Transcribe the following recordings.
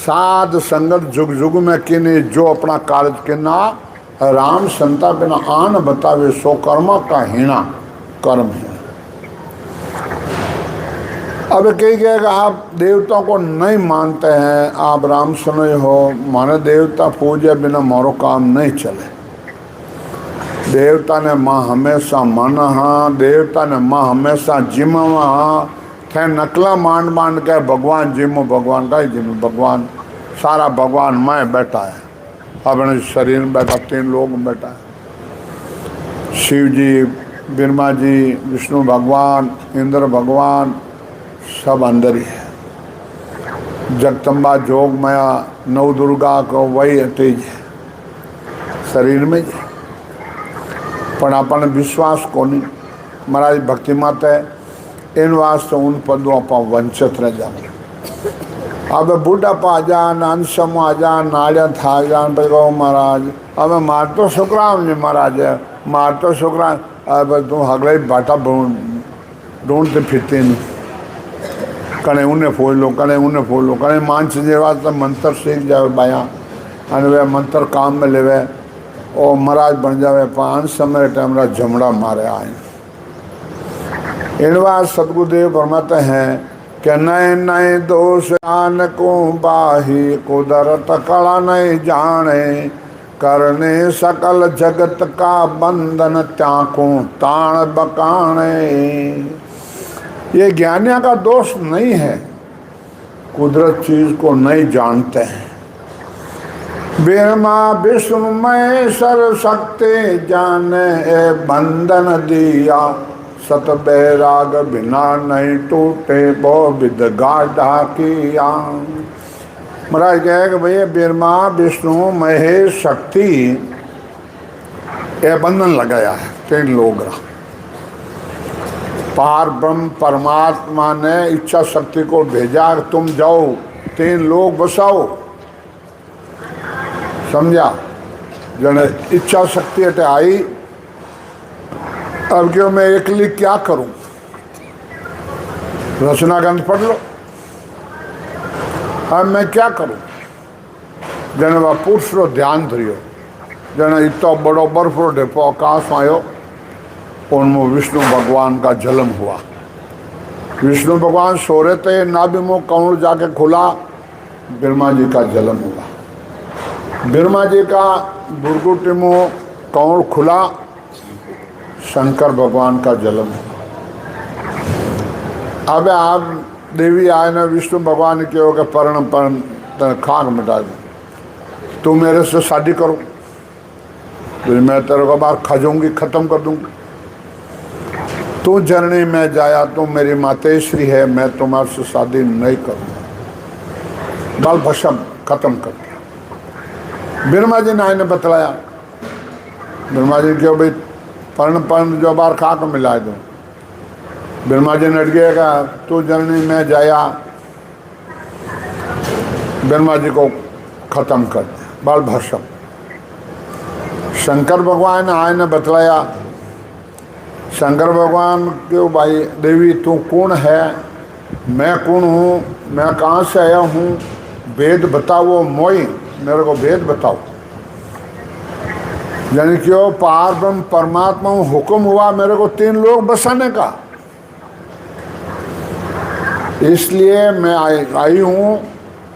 साध संगत जुग जुग में किने, जो अपना कार्य के ना राम संता बिना आन बतावे, सो कर्म का हीना कर्म है। अब कई कहेगा आप देवताओं को नहीं मानते हैं, आप राम सुने हो, माने देवता पूजे बिना मारो काम नहीं चले। देवता ने माँ हमेशा माना, हाँ देवता ने माँ हमेशा जिम, हाँ थे नकला मांड मांड के भगवान जिमो, भगवान का ही जिम, भगवान सारा भगवान मैं बैठा है, अपने शरीर में बैठा, 3 लोग में बैठा है। शिव जी, ब्रह्मा जी, विष्णु भगवान, इंद्र भगवान सब अंदर ही है। जगदम्बा जोग माया नव दुर्गा को वही तेज है शरीर में, पर अपन विश्वास को नहीं। महाराज भक्ति माता है इन वास्ते उन पदों पर वंचित रह जाए। अब बुढ़ापा आ जान, अनसम आ जान, नाड़िया था जान, पर कहो महाराज अब मार तो शुक्राम जी, महाराज मार तो शुक्राम, अब तुम अगले बाटा ढूंढते फिरते नहीं, कने उन्हें फोड़ लो, कने उन्हें फोड़ लो, कने मानस जेवा तो मंत्र सीख जाए बाया, अने वे मंत्र काम में लेवे और महाराज बन जावे। 5 समय टाइम रा जमड़ा मारे आए। इन बात सतगुरुदेव फरमाते हैं कि नए नए दोष आन को बाही, कुदरत कला नहीं जाने, करने सकल जगत का बंधन त्याको ताण बकाने। ये ज्ञानियों का दोष नहीं है, कुदरत चीज को नहीं जानते हैं। ब्रह्मा विष्णु महेश्वर शक्ति जाने, ए बंधन दिया सत बैराग बिना नहीं टूटे, बहु विद गाढ़ा किया। महाराज कहे कि भैया ब्रह्मा विष्णु महेश शक्ति ये बंधन लगाया है 3 लोग रा। पार ब्रह्म परमात्मा ने इच्छा शक्ति को भेजा, तुम जाओ 3 लोग बसाओ, समझा। जन इच्छा शक्ति हटे आई, अब क्यों मैं अकेली क्या करूं, रचना ग्रंथ पढ़ लो, अब मैं क्या करूं। जन वह पुरुष रो ध्यान धरियो, जन इतो बड़ो बर्फ रो ढेपो आकाश आयो, उनमें विष्णु भगवान का जन्म हुआ। विष्णु भगवान सो रहे थे, नाभि मुंह कौड़ जाके खुला, ब्रह्मा जी का जन्म हुआ। ब्रह्मा जी का बुरगुटी मुंह कौड़ खुला, शंकर भगवान का जन्म हुआ। अब आप देवी आए ना, विष्णु भगवान के हो गए पर्ण खाक मिटा दो, तू मेरे से शादी करो, तो मैं तेरे को बार खजूंगी, खत्म कर दूंगी। तू जननी में जाया, तू मेरी मातेश्वरी है, मैं तुम्हारे से शादी नहीं करूँगा, बाल भस्म खत्म कर दिया। ब्रह्मा जी ने आने बतलाया, ब्रह्मा जी क्यों भाई पर्ण जो बार खाक मिला दो। ब्रह्मा जी ने अटकेगा, तू जननी में जाया, ब्रह्मा जी को खत्म कर दिया, बाल भस्म। शंकर भगवान आए ने बतलाया, शंकर भगवान क्यों भाई देवी तू कौन है, मैं कौन हूँ, मैं कहाँ से आया हूँ, वेद बताओ, मोई मेरे को वेद बताओ। यानी क्यों पार ब्रह्म परमात्मा हुक्म हुआ मेरे को 3 लोग बसाने का, इसलिए मैं आई हूँ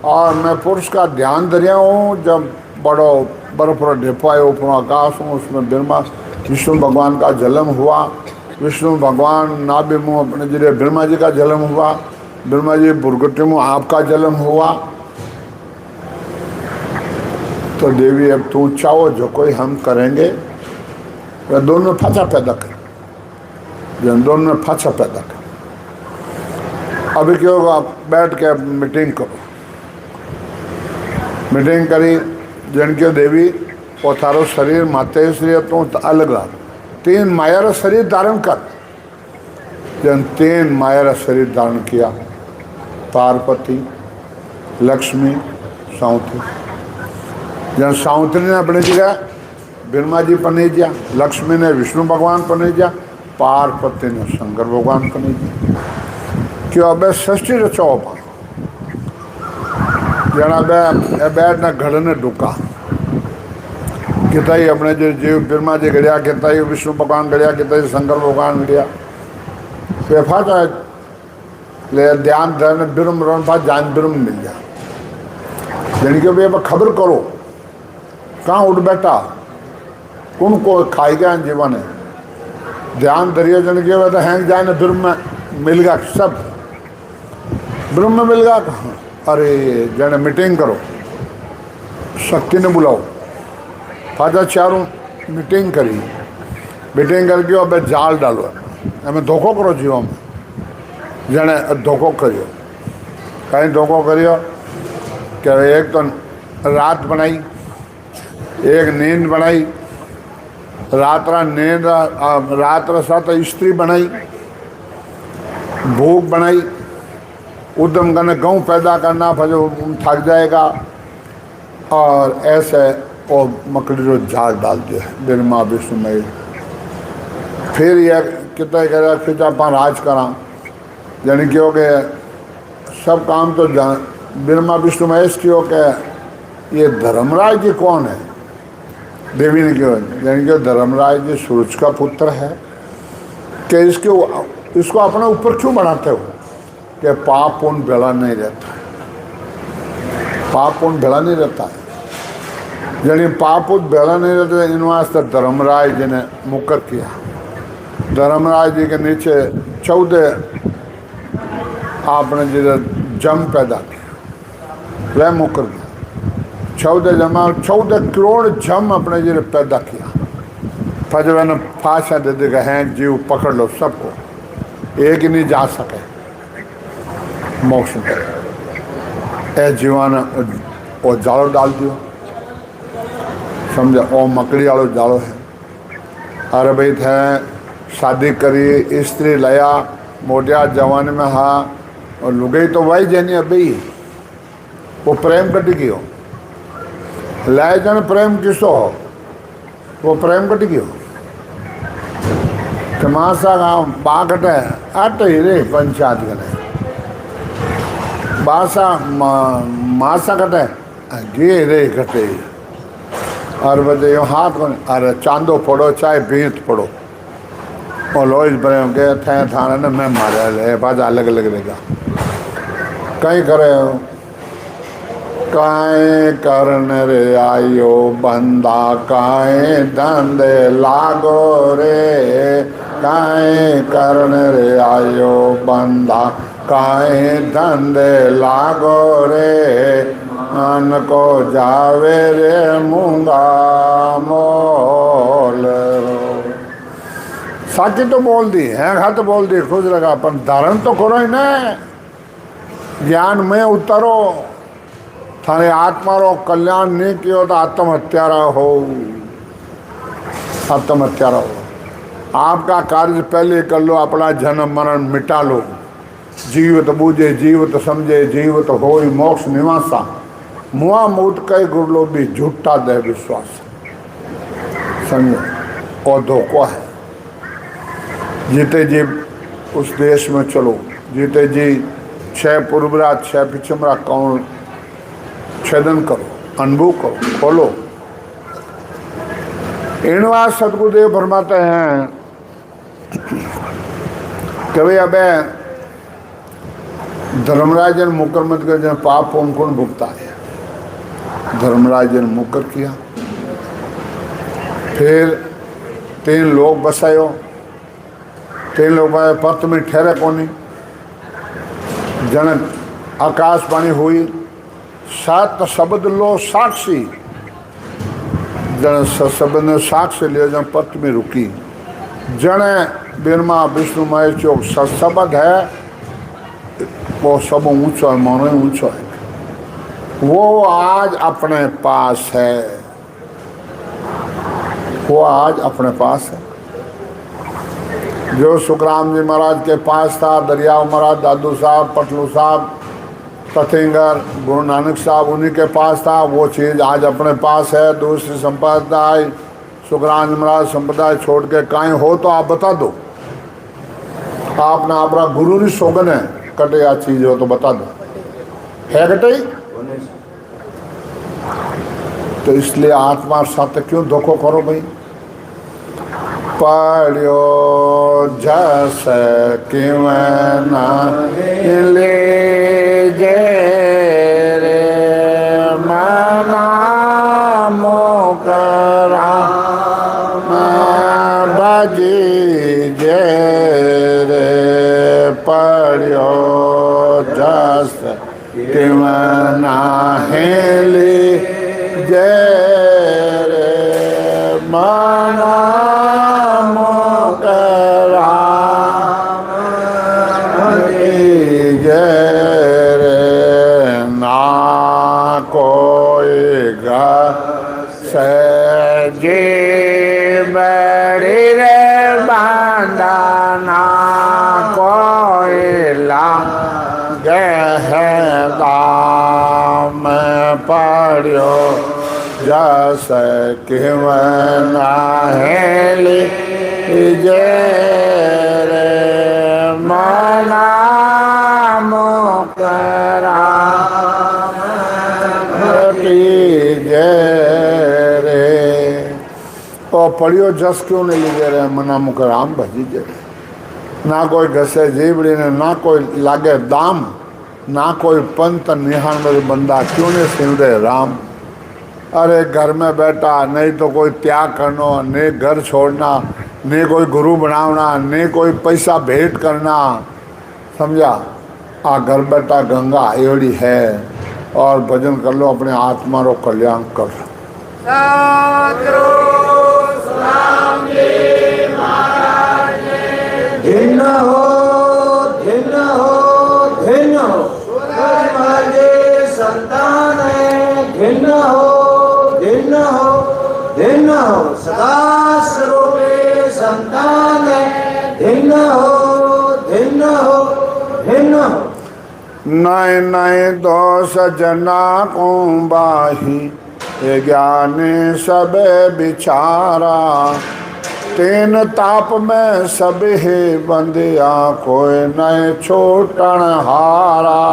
और मैं पुरुष का ध्यान धरिया हूँ। जब बड़ो बर्फ ढेपाए ऊपर आकाश हूँ, उसमें ब्रह्मा विष्णु भगवान का जन्म हुआ। विष्णु भगवान नाभि मुँह अपने जरिए ब्रह्मा जी का जन्म हुआ, ब्रह्मा जी बुरगुटी मुँह आपका जन्म हुआ। तो देवी अब तू चाहो जो कोई हम करेंगे, वह दोनों में फाचा पैदा कर, जन दोनों में फाचा पैदा कर। अभी क्या होगा, बैठ के मीटिंग करो, मीटिंग करी, जन के देवी और थारो शरीर मातेश्वरी तू अलग रहा, 3 माया रा शरीर धारण कर। जन 3 माया रा शरीर धारण किया, पार्वती लक्ष्मी साउथी। जन साउथी ने अपने जगह ब्रह्मा जी पनेजा, लक्ष्मी ने विष्णु भगवान पनेजा, पार्वती ने शंकर भगवान पनेजा। क्यों अब सृष्टि रचो, जना बैठ ने घड़ ने ढुका किताई अपने जो जीव ब्रह्मा जी गड़िया किताई विष्णु भगवान गड़िया किताई शंकर भगवान गड़िया बेफा चाहे ले ध्यान धरने ब्रह्म रण था जान ब्रह्म मिल गया यानी कि भाई खबर करो कहाँ उठ बैठा कौन को खाई गया जीवन है ध्यान धरिए जन के तो हैंग जाने ब्रह्म मिल गया सब ब्रह्म मिल गया कहाँ अरे जन मीटिंग करो शक्ति ने बुलाओ फाजा चारों मीटिंग करी मीटिंग करके अब जाल डालो हमें धोखो करो जीवन में जने धोखो करियो कहीं धोखो करियो क्या एक तो रात बनाई एक नींद बनाई रात नींद रात साथ स्त्री बनाई भूख बनाई उद्यम करने गहूँ पैदा करना फिर थक जाएगा और ऐसे और मकड़ी रो झाड़ डाल दिया ब्रह्मा विष्णु महेश फिर यह कितना कह फिर आप राज करा यानी कि हो गए सब काम तो ब्रह्मा विष्णु महेश की हो के ये धर्मराज जी कौन है देवी ने क्यों यानी कि धर्मराज जी सूरज का पुत्र है कि इसको अपने ऊपर क्यों बढ़ाते हो कि पाप पुण्य भेड़ा नहीं रहता पाप पुण्य भेड़ा नहीं रहता है यानी पाप पुण्य भेड़ा नहीं रहता इन वास्ते धर्मराज जी ने मुकर किया धर्मराज जी के नीचे 14 आपने जिधर जम पैदा किया वह मुकर गया 14 करोड़ जम अपने जिधर पैदा किया फिर मैंने फांसा दे देगा हैं जीव पकड़ लो सबको एक ही नहीं जा सके मोक्ष में ए जीवन और जालो डाल दियो समझे ओ मकड़ी वालों जालो है अरे भाई थे शादी करी स्त्री लया मोटिया जवान में हाँ और लुगई तो वही जनी अभी वो प्रेम कटी गयो लाए जन प्रेम किसो हो वो प्रेम कटी गयो मासा गाँव बा कटे आटे ही रे पंचायत कटे बासा मासा कटे गे रे कटे और बजे यो हाथ को अरे चांदो पड़ो चाहे भीत पड़ो और लोज प्रेम के थे थाने ने मैं मारे ले बाजा अलग अलग लेगा कहीं करे काए करन रे आयो बंदा काए धंधे लागो रे काए करन रे आयो बंदा काए धंधे लागो रे अन को जावे रे मूंगा मोल साची तो बोल दी है खा तो बोल दी खुश लगा पर धारण तो करो ही ना ज्ञान में उतरो थारे आत्मा रो कल्याण नहीं किया तो आत्महत्यारा हो आत्महत्यारा हो आपका कार्य पहले कर लो अपना जन्म मरण मिटा लो जीवित बूझे जीवित समझे जीवित हो मोक्ष निवासा मुआ मूत कई गुरलो भी झूठा दे विश्वास समझो और धोखा है जीते जी उस देश में चलो जीते जी 6 पूर्वरा 6 पिछमरा कौन छेदन करो अनुभव करो खोलो इनवा सदगुरुदेव फरमाते हैं कि भाई अब धर्मराजन मुकर मत कर जन पाप पुण्य कौन भुगता है धर्मराजन मुकर किया फिर 3 लोग बसायो 3 लोग पथ में ठहरे कोनी जन आकाशवाणी हुई 7 शब्द लो साक्षी जन शब्द ने साक्ष्य लिया जन पथ में रुकी जने ब्रह्मा विष्णु महेश जो शब्द है वो सब ऊंचा है मानो ऊंचा है वो आज अपने पास है वो आज अपने पास है जो सुखराम जी महाराज के पास था दरियाव महाराज दादू साहब पटलू साहब तथिंगर गुरु नानक साहब उन्हीं के पास था वो चीज़ आज अपने पास है दूसरी संप्रदाय सुखराम जी महाराज संप्रदाय छोड़ के कहीं हो तो आप बता दो आपने अपना गुरु नहीं सोगन है कटे या चीज़ हो तो बता दो है कटे तो इसलिए आत्मा साथ क्यों धोखो करो भाई। पढ़ो जस क्यों ना ले जे रे मना मोकरा बजी जे रे पढ़ो जस क्यों ना ले जे रे मना जी बड़ी रे बांधना कोयला गहदाम पड़ो जस क्यों नाहेली जे रे मना मुकरा और पढ़ियो जस क्यों नहीं लीजे रहे मना मुख राम भजी जे। ना कोई घसे जीवड़ी ने ना कोई लागे दाम ना कोई पंत निहान मेरे बंदा क्यों ने सिमरे राम। अरे घर में बैठा नहीं तो कोई त्याग करना नहीं घर छोड़ना नहीं कोई गुरु बनावना नहीं कोई पैसा भेंट करना समझा। आ घर बैठा गंगा एवड़ी है और भजन कर लो अपने आत्मा रो कल्याण कर। धिन हो धिन हो धिन हो माजे संतान धिन हो धिन हो धिन हो सदा स्वरूपे संतान धिन हो धिन हो धिन हो। नए नए दोष जना को बाही ज्ञान सब बिचारा तीन ताप में सब ही बंदिया कोई नए छोटन हारा।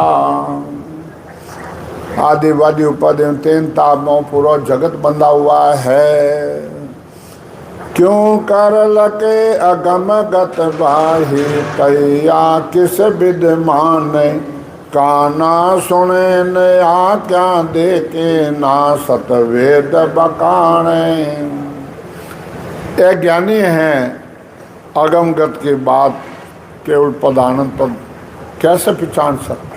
आदि वादी उपाधि तीन ताप में पूरा जगत बंधा हुआ है। क्यों कर लके अगम गत बाही कैया किस विद्यमान काना सुने ने आज्ञा दे के ना सतवेद बकाने। ये ज्ञानी हैं अगमगत की बात केवल पदानंद पद कैसे पहचान सकते।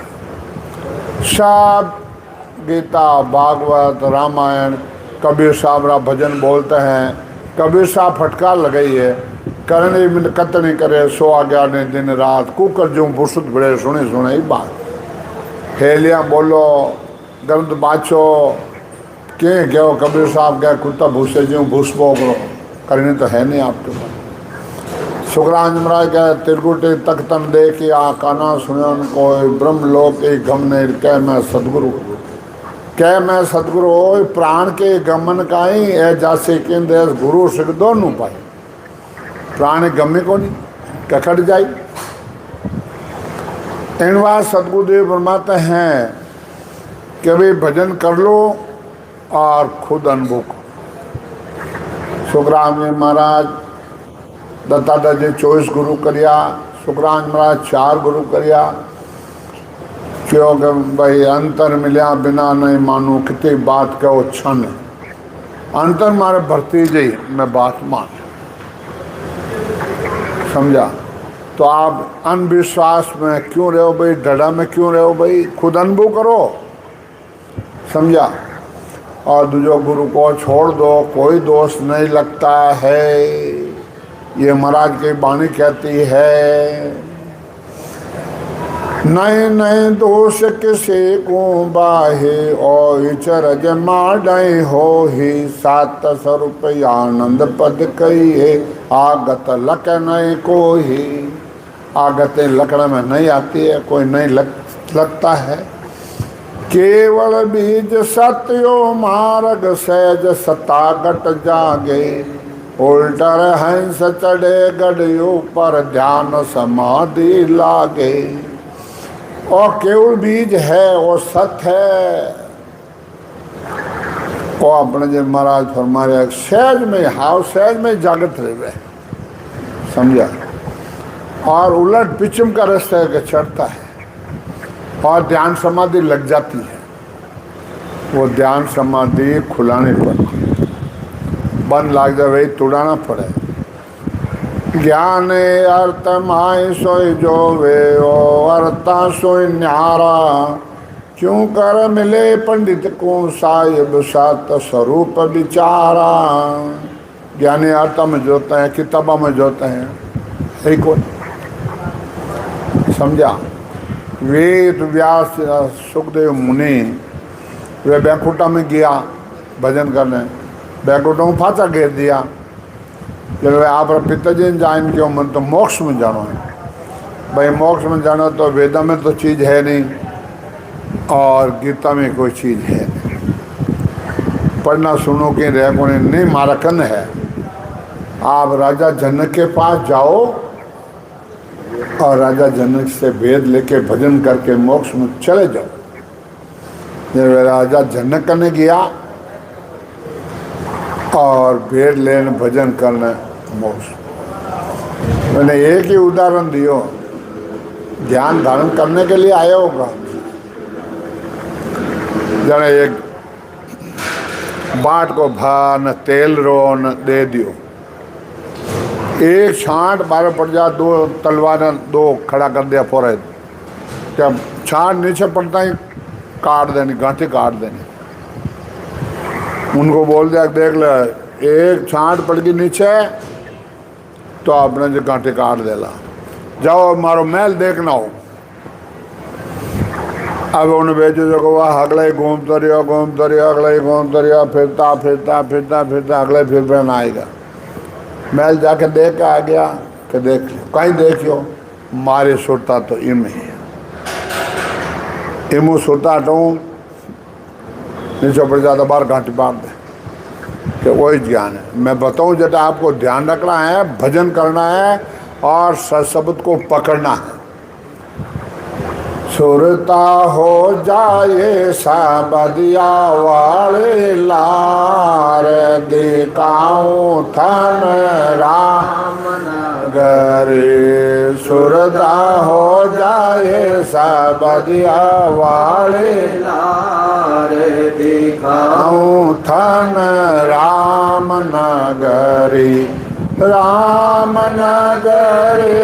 सब गीता भागवत रामायण कबीर साहब रा भजन बोलते हैं। कबीर साहब फटकार लगाई है करने कत नहीं करे सो आज्ञा ने दिन रात कुकर जो बुसुत बड़े सुने सुने ही बात हेलिया बोलो गंद बाछो के गयो कबीर साहब गए कुत्ता भूसे जो भूस बोगरो करने तो है नहीं आपके पास। सुखराज महाराज कहे तिरकुटे तक तन दे के आ काना सुने उनको ब्रह्म लोक एक गम ने कह मैं सदगुरु कह मैं सदगुरु हो प्राण के गमन का ही ए जासे केंद्र गुरु सिख दोनों पाए प्राण गमे को नहीं कखड़ जाई। इन बात सदगुरुदेव फरमाते हैं कि भाई भजन कर लो और खुद अनुभव करो। सुखराम जी महाराज दत्तादा जी 24 गुरु करिया सुखराम महाराज 4 गुरु करिया क्योंकि भाई अंतर मिलिया बिना नहीं मानू कितनी बात कहो क्षण अंतर मारे भर्ती जी मैं बात मान समझा। तो आप अंधविश्वास में क्यों रहो भाई डरा में क्यों रहो भाई खुद अनुभव करो समझा। और दूसरो गुरु को छोड़ दो कोई दोष नहीं लगता है। ये महाराज की वाणी कहती है नए नए दोष किसे को बाहे और चरज माडे हो ही 7 स्वरूप आनंद पद कही आगत लक नए को ही आगत लकड़ में नहीं आती है कोई नहीं लगता है। केवल बीज सत्यो मार्ग सहज सतागट जागे उल्टर हंस चढ़े गड़ियों पर ध्यान समाधि लागे। और केवल बीज है वो सत्य है वो अपने जो महाराज फरमा रहे सहज में हाव सहज में जागृत रहे, समझा। और उलट पिचम का रास्ता के चढ़ता है और ध्यान समाधि लग जाती है। वो ध्यान समाधि खुलाने पर बंद लाग जाए, वही तोड़ाना पड़े। ज्ञान अर्थ माय सोई जो वे ओ अर्था सोई न्यारा, क्यों कर मिले पंडित को साहिब सात स्वरूप विचारा। ज्ञानी अर्थ में जोते हैं, किताबों में जोते हैं, यही कोई समझा। वेद व्यास सुखदेव मुनि वे बैकुंठा में गया भजन करने, बैकुंठा में फांचा घेर दिया। जब आप पिताजी ने जान क्यों मन तो मोक्ष में जाना है। भाई मोक्ष में जाना तो वेदा में तो चीज़ है नहीं और गीता में कोई चीज़ है नहीं। पढ़ना सुनो कि रह को नहीं मारा कन है। आप राजा जनक के पास जाओ और राजा जनक से वेद लेके भजन करके मोक्ष में चले जाओ। जब राजा जनक ने गया और वेद लेने भजन करने मोक्ष। मैंने एक ही उदाहरण दियो, ध्यान धारण करने के लिए आया होगा। जरा एक बाट को भान तेल रोन दे दियो, एक छांट बारह पड़ जा, दो तलवार दो खड़ा कर दिया फोरे। जब छांट नीचे पड़ता ही काट देनी, गांठी काट देनी। उनको बोल दिया देख ले, एक छांट पड़ गई नीचे तो आपने जो गांठी काट देला, जाओ मारो महल देखना हो। अब उन्हें बेचो जो वह अगले घूमता रहा अगले घूमता रहा, फिरता फिरता फिरता फिरता अगले फिर बहन आएगा। महल जाके देख के आ गया कि देख लो, कहीं देखियो मारे सुरता तो इम ही इमू सुरता हटाऊँ नीचे पड़ जाता बाहर घाटी बांध दे कि वही ज्ञान है। मैं बताऊं जब आपको ध्यान रखना है, भजन करना है और शब्द को पकड़ना है। सुरता हो जाए साबदिया वाले लार, दिखाऊं थन राम नगरी। सुरता हो जाए साबदिया वाले लार, दिखाऊं थन राम नगरी। राम नगरी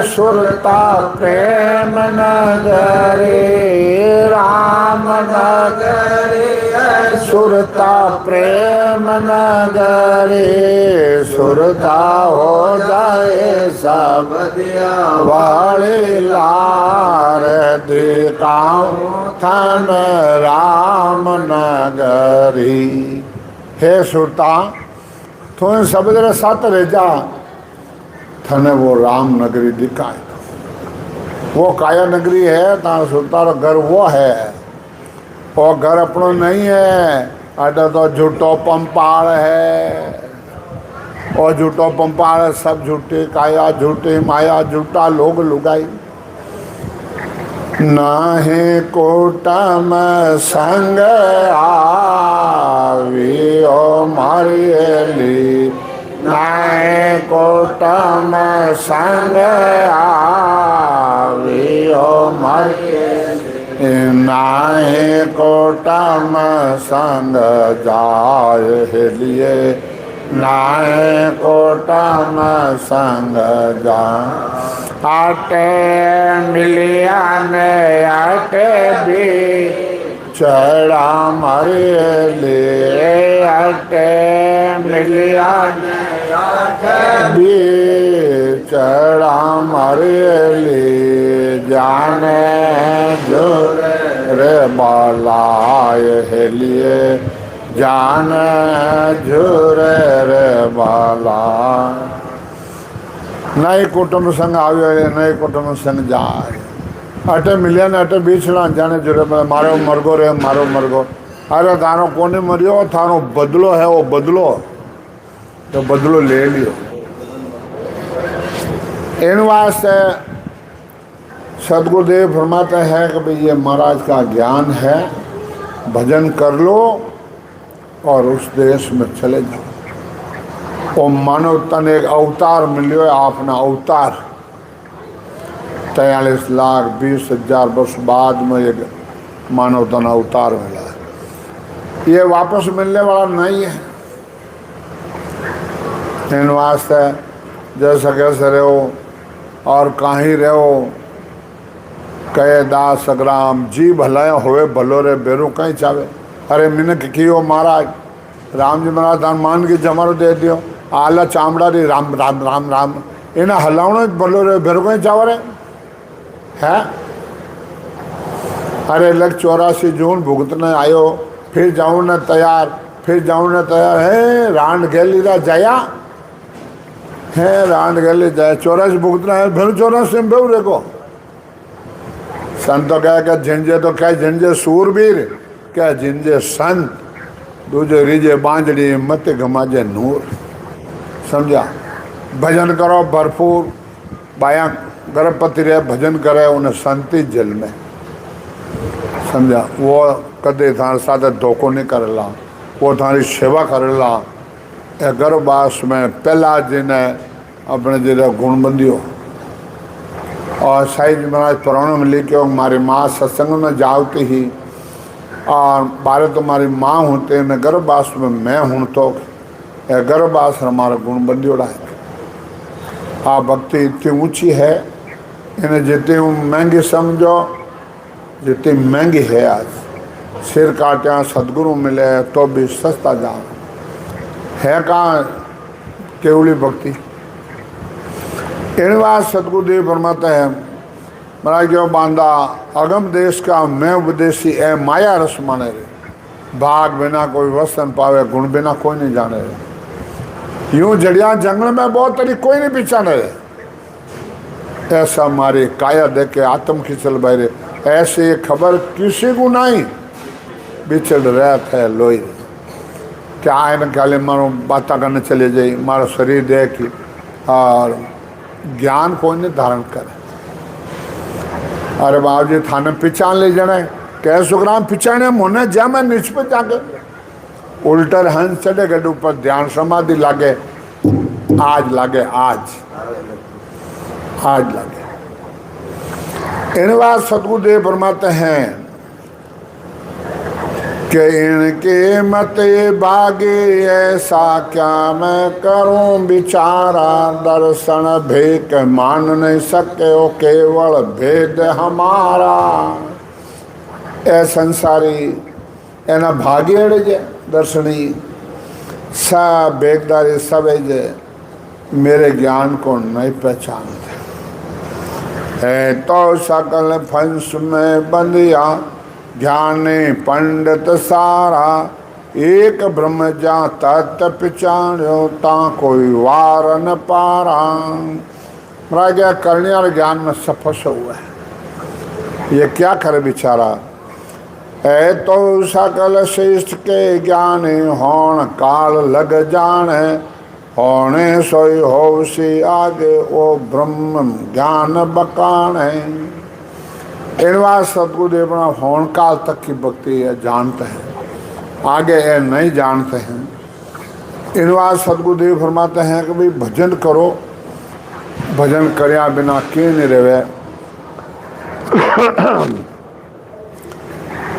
सुरता प्रेम नगरी, राम नगरी सुरता प्रेम नगरी। सुरता हो जाए सब दिया वाले लार, दिखाऊं थन राम नगरी। हे सुरता तो सब जरा साथ रह जा, थने वो राम नगरी दिखाए। वो काया नगरी है, ता सुल्तान घर वो है, और घर अपनो नहीं है। अटा तो झूठो पंपाड़ है, और झूठो पंपाड़ सब झूठे, काया झूठे, माया झूठा, लोग लुगाई। नाहे कोटम संग आवी ओ मारियली, नाहे कोटम संग आवी ओ मारियली। नाहे कोटम संग जाय लिए, नाहे कोटम संग जा। आटे मिलिया ने आटे भी चढ़ा मारे ले, आटे मिलिया ने आटे भी चढ़ा मारे ले। जाने जो रे बालाय है लिए, जाने झूरे रे बाला। नए कुटुंब संग आवे, नए कुटुंब संग जाए। अटे मिलिया ने अटे बीचना जाने जुरे मारो मरगो रे मारो मरगो। अरे थारो कोने मरियो, थारो बदलो है वो बदलो, तो बदलो ले लियो। इन वास्ते सदगुरुदेव फरमाते हैं कि भाई ये महाराज का ज्ञान है, भजन कर लो और उस देश में चले जाओ। वो मानव तन एक अवतार मिलियो है, अपना अवतार 43,20,000 वर्ष बाद में एक मानव तन अवतार मिला है। ये वापस मिलने वाला नहीं है। इन वास्ते जैसा कैसे रहो और कहीं रहो, कहे दास सग्राम जी भला होवे भलो रे बेरू कहीं चावे। अरे मिनक कियो महाराज राम जी महाराज दान मान के जमारो दे दियो, आला चामड़ा री राम राम राम राम इन्हें हलावनो भलो रे बेरू कहीं चावे है। अरे लग 84 जून भुगतने आयो, फिर जाऊँ न तैयार, फिर जाऊँ न तैयार है। रांड गैली रा जाया है, रांड गैली जाए 84 भुगतना है, फिर 84 में बेऊ रेको। संत तो कह झिंझे तो कह झिंझे सूरबीर, क्या झिंझे संत, दूजे रीजे बांझड़ी मत घमाजे नूर। समझा? भजन करो भरपूर, बाया गर्भवती रहे भजन करे उन्हें संति जल में। समझा? वो कदे थारे साथ धोखो नहीं करेला, वो थारी सेवा करेला। गर्भवास में पहला जिन्हें अपने जिले गुण बंदियो और साईं जी महाराज पुराणों में लिखे हमारी माँ सत्संग में जावती ही और बारे तो हमारी माँ होते न गर्भवास में मैं हूँ तो गर्भवास हमारा गुण बंदियोड़ा है। आ भक्ति इतनी ऊंची है, इन्हें जितनी महंगी समझो जितनी महंगी है। आज सिर काटे सदगुरु मिले तो भी सस्ता जान है। कहाँ केवली भक्ति इन बात सतगुरुदेव फरमाते हैं महाराज क्यों बांधा अगम देश का मैं उपदेशी ए माया रस माने रे। भाग बिना कोई वसन पावे, गुण बिना कोई नहीं जाने रे। यूं जड़िया जंगल में बहुत तरी कोई नहीं पहचाने रे। ऐसा हमारी काया देख के आत्म खिंचल बहरे, ऐसे खबर किसी को नहीं बिछड़ रहा थे लोई। क्या आए न खाली मारो बात करने चले जाए, मारा शरीर देख और ज्ञान कोई नहीं धारण करे। अरे बाबू जी थाने पिछान ले जाने कह सुखराम पिछाने मोने जा मैं नीच पे जाके उल्टर हंस चढ़े गए ऊपर ध्यान समाधि लागे। आज लागे आज लागे। इन बात सतगुरुदेव फरमाते हैं कि इनके मते बागे ऐसा क्या मैं करूं बिचारा। दर्शन भेक मान नहीं सके ओ केवल भेद हमारा। ए संसारी एना भागे जे दर्शनी सब भेकदारी सब जे मेरे ज्ञान को नहीं पहचानते है। तो सकल फंस में बंदिया ज्ञानी पंडित सारा। एक ब्रह्म जा तत्व पिछाण्यो ता कोई वार न पारा। महाराज करने और ज्ञान में सफस हुआ है, ये क्या करे बेचारा। है तो सकल श्रेष्ठ के ज्ञानी होण काल लग जाने। होने सोई होशी आगे ओ ब्रह्म ज्ञान बकाने। इन बात सतगुरुदेव होन काल तक की भक्ति है जानते हैं, आगे है नहीं जानते हैं। इन बात सतगुरुदेव फरमाते हैं कि भाई भजन करो, भजन करया बिना क्यों नहीं रहे।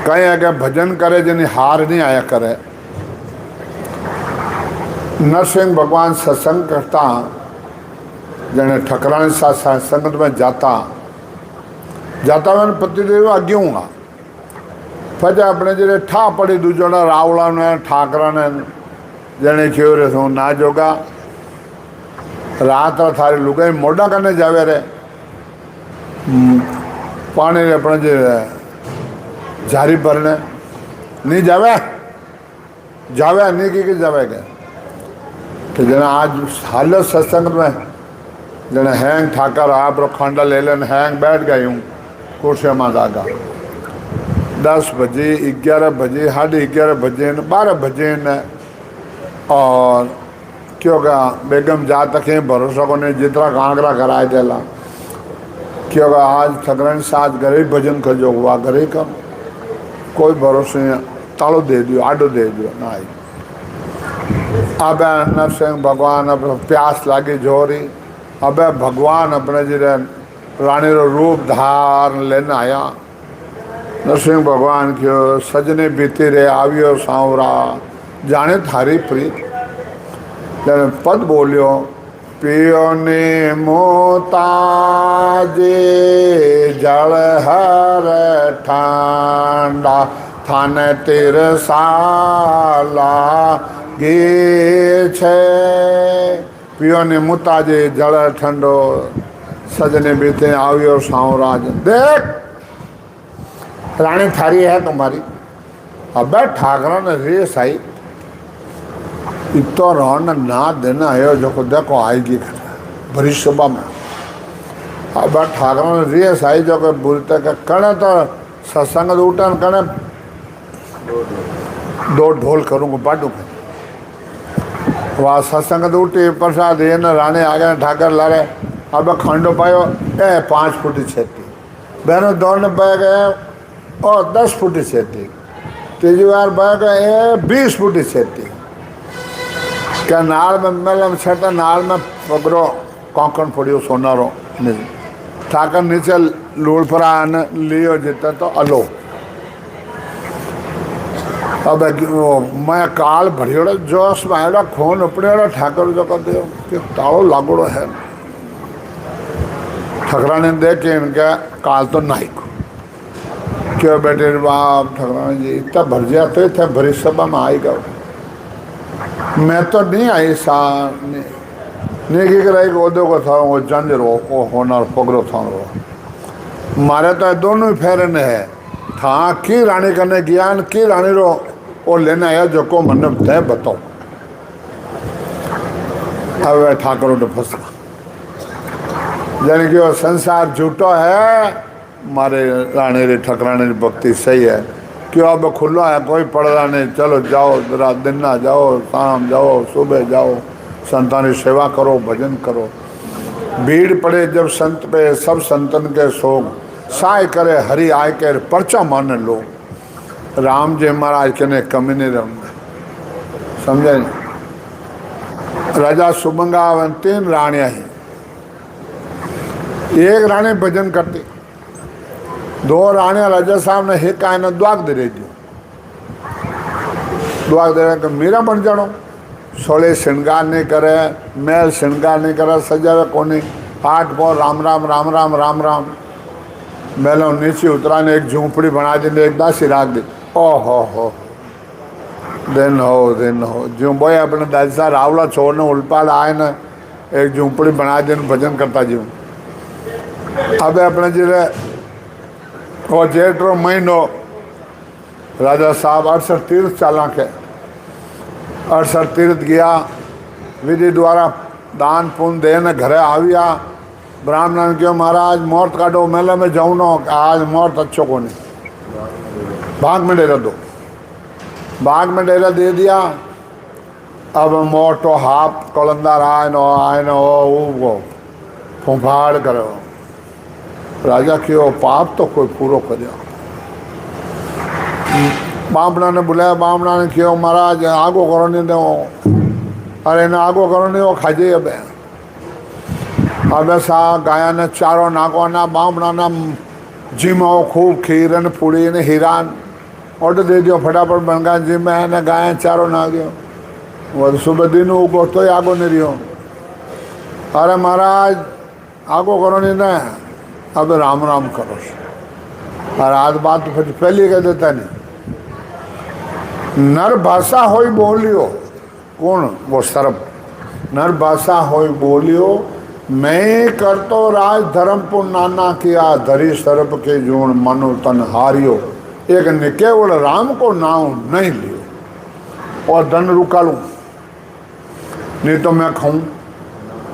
कहीं अगर भजन करे जिन्हें हार नहीं आया करे। नरसिंह भगवान सत्संग करता जने ठकराने साथ संगत में जाता मैंने पतिदेव आगे हूँगा फिर अपने जरे ठा पड़ी दूजोड़ा रावला ने ठाकरा ने जने क्यों रे सो ना जोगा रात थारी लुगाई मोडा करने जावे रे पानी रे अपने जे जारी भरने नहीं जावे नहीं की जावे के तो जना आज हालत सत्संग में जना हैंग ठाकर आप खांडा ले लेन हैंग बैठ गई हूँ कुर्सिया में जागा 10 बजे 11 बजे 11:30 बजे 12 बजे न और क्यों का बेगम जा तक भरोसा को नहीं जितना कांगरा कराए देला क्यों का आज ठगरन साथ घरे भजन कर जो हुआ घरे का कोई भरोसे तालो दे दियो आडो दे दियो ना आई अब नरसिंह भगवान अब प्यास लागी जोरी। अब भगवान अपने जी रानी रो रूप धारण लेने आया। नरसिंह भगवान क्यों सजने बीती रे आवियो सांवरा जाने थारी प्रीत। जन पद बोलियो पियो ने मोताजे जल हर ठांडा थाने तिरसाला गे छे। पियो ने मुताजे जल ठंडो सजने बीते आवियो सांवराज। देख रानी थारी है तुम्हारी। अब ठाकरा ने रेस आई इतो रोन ना देना आयो जो को देखो आएगी भरी सभा में। अब ठाकरा ने रेस आई जो के बोलते के कने तो सत्संग उठन कने दो ढोल करूँगा बाटू के वहाँ सत्संग उठी प्रसाद ये न रानी आगे ठाकर लारे। अब खंडो पायो ए 5 फुट छेती बहनों दौड़ने बह गए और 10 फुट छेती। तीजी बार बह गए 20 फुट छेती। क्या नाल में मेलम छटा नाल में पकड़ो कौकन पड़ियो सोनारो नहीं ठाकर नीचे लूड़ पर लियो जितना तो अलो। अब मैं काल भरियोड़ा जोश में आयोड़ा खून उपड़ेड़ा ठाकर जो कर दियो कि तालो लागोड़ो है। ठकरा ने देखे इनका काल तो नाइक क्यों बेटे बाप ठकरा जी इतना भर गया तो इतना भरी सभा में आएगा। मैं तो नहीं आई सा नहीं की कराई ओदो को था वो जंजर वो होना पगड़ो था वो मारे तो दोनों ही फेरन है था की रानी करने ज्ञान की रानी रो वो लेना आया जो को मन तय बताओ। अब ठाकुर ने फंसा यानी कि वो संसार झूठो है मारे रानी रे ठकराने की भक्ति सही है क्यों अब खुला है कोई पड़दा नहीं। चलो जाओ रात दिन ना जाओ शाम जाओ सुबह जाओ संतान की सेवा करो भजन करो। भीड़ पड़े जब संत पे सब संतन के सोग साय करे हरि आय के पर्चा मान लो। राम जी महाराज के ने कमी नहीं रहूंगा समझे। राजा सुबंगा 3 रानियां ही एक रानी भजन करती 2 रानियां राजा साहब ने एक आने द्वाग दे रही द्वाग दे रहे मेरा बन जानो सोले श्रृंगार नहीं करे मैल श्रृंगार नहीं करे सजावे कोनी 8 पौ राम राम राम राम राम राम मैलों नीचे उतरा ने एक झूंपड़ी बना दी एक दासी राख दी। ओहो हो दिन हो जो बोए अपने दासा रावला छोड़ने उल्पाल आए न एक झूंपड़ी बना दी भजन करता जीव। अब अपने जी वो जेठ रो महीनो राजा साहब 68 तीर्थ चाला के 68 तीर्थ गया विधि द्वारा दान पुण्य देने घरे आविया। ब्राह्मण क्यों महाराज मोर्त काटो मेले में जाऊँ न आज मोर्त अच्छो को नहीं भाग में डेरा दो। भाग में डेरा दे दिया। अब मोटो हाथ कलंदर आए न वो फुफाड़ करो राजा क्यों पाप तो कोई पूरो करियो। बामणा ने बुलाया बामणा ने क्यों महाराज आगो करो नहीं दो अरे ना आगो करो नहीं वो खाजे अब सा गाया ने चारों नागो ना बामणा ना जिमो खूब खीर ने पूड़ी ने हीरान ऑर्डर दे दियो फटाफट बन गया जिम है ना गाय चारों ना गयो वो सुबह दिन उगो तो आगो नहीं रियो। अरे महाराज आगो करो नहीं ना अब राम राम करो और आज बात तो फिर पहले कह देता नहीं। नर भाषा होई बोलियो कौन वो सर्प नर भाषा होई बोलियो मैं करतो राज धर्म पुर नाना किया धरी सर्प के जोन मनो तन हारियो। एक ने केवल राम को नाम नहीं लियो और धन रुका लूँ नहीं तो मैं खाऊं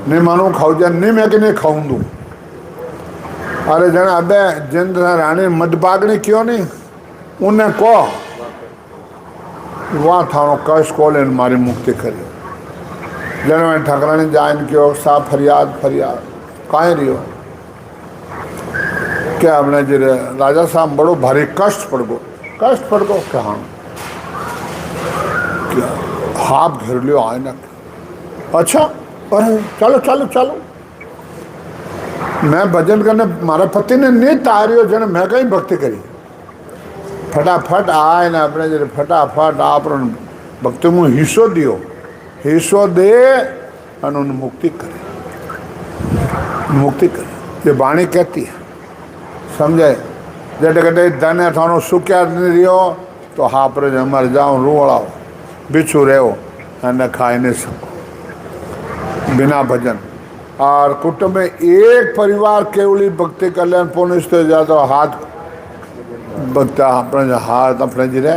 नहीं मानू खाऊ जाए नहीं मैं कि नहीं खाऊं दूँ। अरे जन अबे जिन रानी मदभागनी क्यों नहीं उन्हें को वहाँ थानो कश को लेन मारी मुक्ति करी। जन में ठकरानी जान क्यों सा फरियाद काहे रियो क्या हमने जी राजा साहब बड़ो भारी कष्ट पड़ गो क्या हाथ घेर लियो आयना। अच्छा, अरे चलो चलो चलो, मैं भजन करने मारा पति ने नहीं तारियो जने मैं कहीं भक्ति करी। फटाफट आए ने अपने जरे फटाफट आप भक्ति में हिस्सो दियो, हिस्सो दे और उन्हें मुक्ति करे, मुक्ति करे। ये वाणी कहती है, समझे। जटे कटे धन है थानो सुख्या नहीं रियो तो हाँ पर मर जाओ, रोड़ाओ, बिच्छू रहो न खाए नहीं सको बिना भजन। और कुटुंब में एक परिवार केवली भक्ति कल्याण पुण्य से जाता हाथ भक्ता अपने हाथ अपने जिरे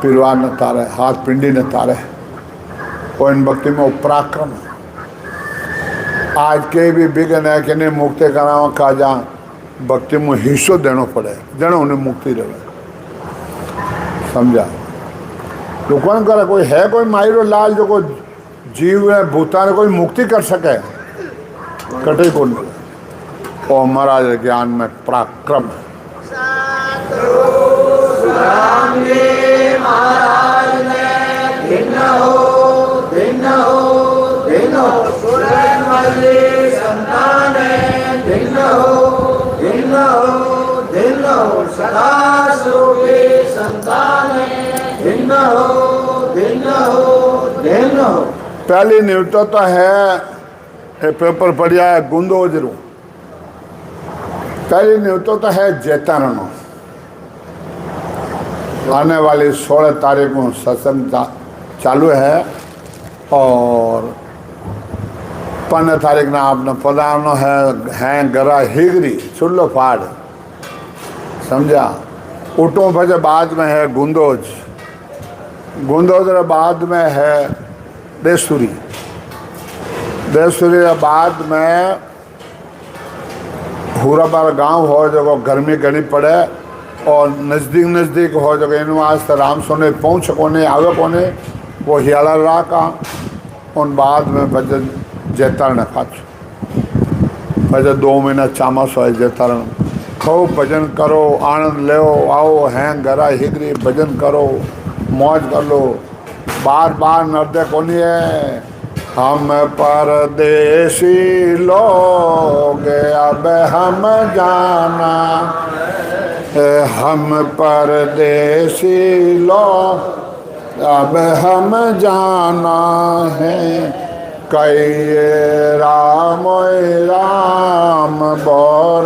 परिवार न तारे, हाथ पिंडी न तारे, और इन भक्ति में उपराक्रम। आज के भी बिगन है कि नहीं मुक्ति करावा का जा भक्ति में हिस्सो देना पड़े जन उन्हें मुक्ति रहे, समझा। तो कौन करे, कोई है कोई मायरो लाल जो कोई जीव है भूता ने कोई मुक्ति कर सके, कटे कौन। और महाराज ज्ञान में पराक्रम है। महाराज ने भिन्न हो भिन्न हो भिन्न हो, सूरजमल संतान भिन्न हो भिन्न हो भिन्न हो, सदा स्वरूपी संतान भिन्न हो भिन्न हो भिन्न हो। पहली निवृत्ता है, पेपर पढ़िया है गुंदोजरू। पहली निवृत्ता है जैतारण। आने वाली 16 तारीख को सत्संग चालू है और 15 तारीख ना आपने पधारनो है गरा हिगरी चुल्लो फाड़, समझा। उठो बजे बाद में है गुंदोज, गुंदोज के बाद में है देसूरी, देसूरी के बाद में हुराबार गांव हो जो गर्मी घनी पड़े और नज़दीक नज़दीक हो जो इन वास्ते राम सोने पहुँच कोने आवे कोने, वो हियाला रहा का। उन बाद में बजे जैतारण पाच बजे 2 महीना चामस हो जैतारण। खूब भजन करो, आनंद लो, आओ हैं गरा हिगरी, भजन करो, मौज कर लो। बार बार नर्दे कोनी है, हम परदेसी लोग अब हम जाना, हम परदेसी लोग अब हम जाना है। कई राम राम बोर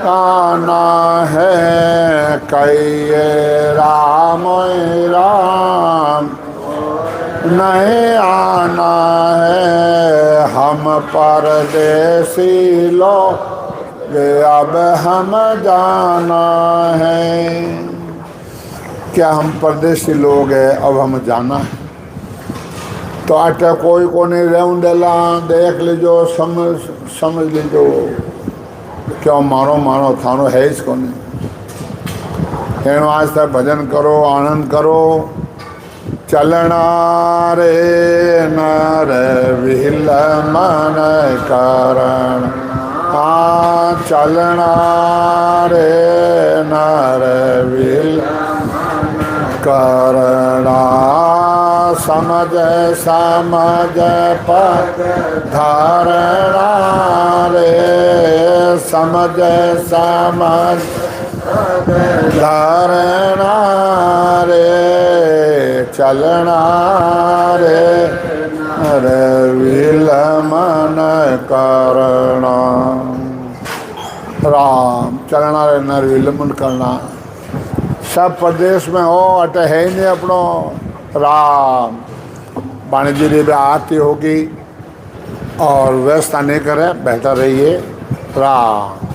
आना है, कई राम राम नहीं आना है। हम परदेसी लोग अब हम जाना है। क्या हम परदेसी लोग हैं, अब हम जाना है। तो आटे कोई को नहीं रहूं देला, देख लीजो, समझ लीजो। क्यों मारो मारो थानो है इसको नहीं। इन वास्ते भजन करो, आनंद करो। चलना रे नर विल मन कारण, हाँ चलना रे नर विल करना। समझ समझ पद धारणा रे, समझ समझ धारणा रे। चलना रे विल मन करना। राम चलना रे नर विल मन करना। सब प्रदेश में हो, अटे है ही नहीं अपनो राम। वाणिज्य भी आरती होगी और व्यवस्था नहीं करे, बेहतर रहिए। राम।